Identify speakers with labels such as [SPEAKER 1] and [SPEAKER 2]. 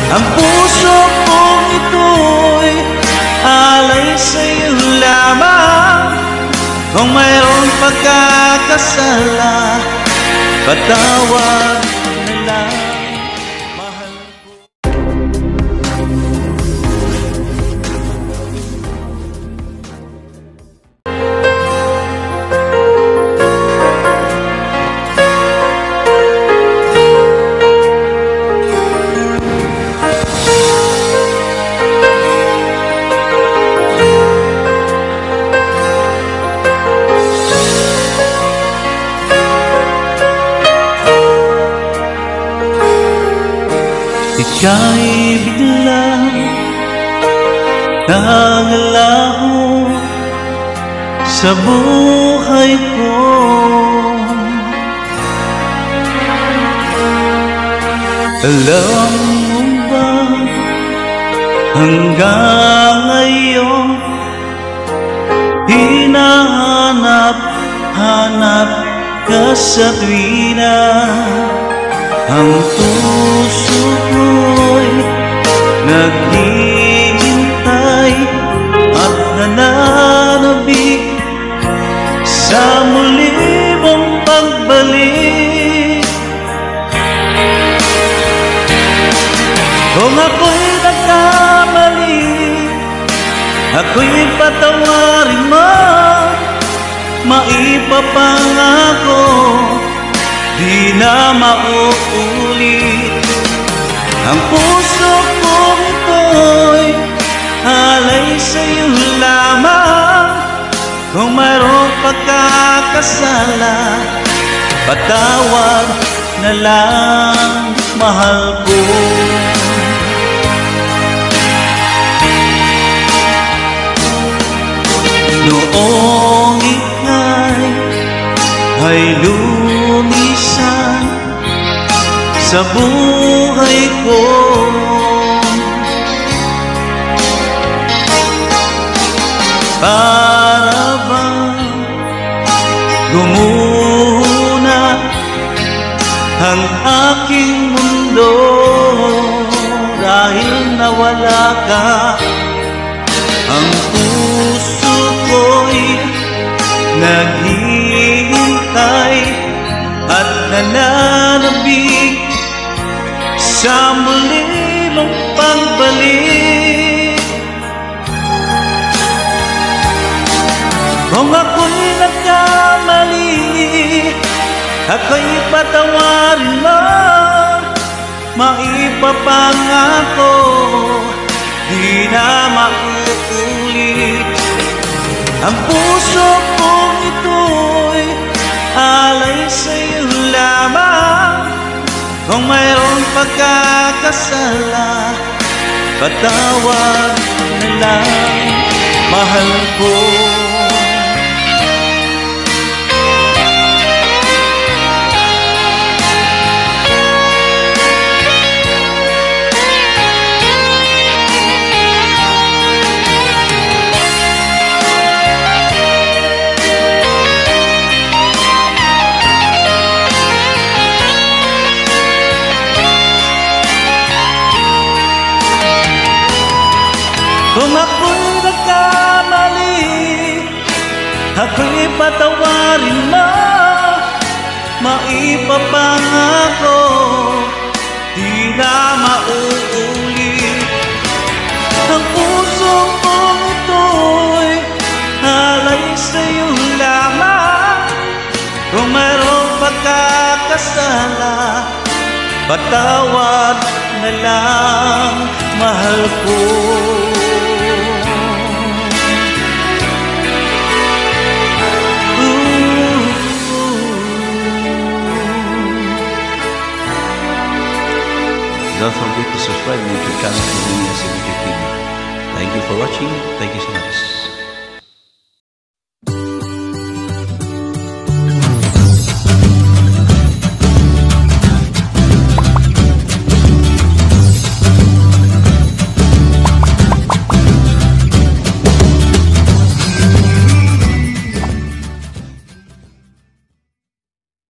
[SPEAKER 1] Ang puso kong ito'y alay sa'yo lamang. Kung mayroong pagkakasala, patawad na lang. Mahal ko. Ika'y biglang nangalaho sa buhay ko. Alam mo ba hanggang ngayon hinahanap-hanap ka sa tuwina. Ang puso ko'y naghihintay at nananabik sa muli mong pagbalik. Kung ako'y nagkamali, ako'y patawarin mo. Maipapangako di na mauulit. Ang puso kong ito'y alay sa'yo lamang. Kung mayroong pagkakasala, patawad na lang, mahal ko. Noong ika'y lumisan sa buhay ko, para bang gumuna ang aking mundo dahil nawala ka. Ang puso ko'y naghihintay at nananabik sa muli mong pagbalik. Kung ako'y nagkamali, ako'y patawarin mo. Maipapangako di na mauulit. Ang puso kong ito'y alay sa'yo lamang. Kung mayroong pagkakasala, patawad na lang, mahal ko. Kung ako'y nagkamali, ako'y patawarin mo. Maipapangako di na mauulit. Ang puso kong ito'y alay sa'yo lamang. Kung mayroong pagkakasala, patawad na lang, mahal ko.
[SPEAKER 2] Don't forget to subscribe to my YouTube channel, Pilipinas TV. Thank you for watching. Thank you so much.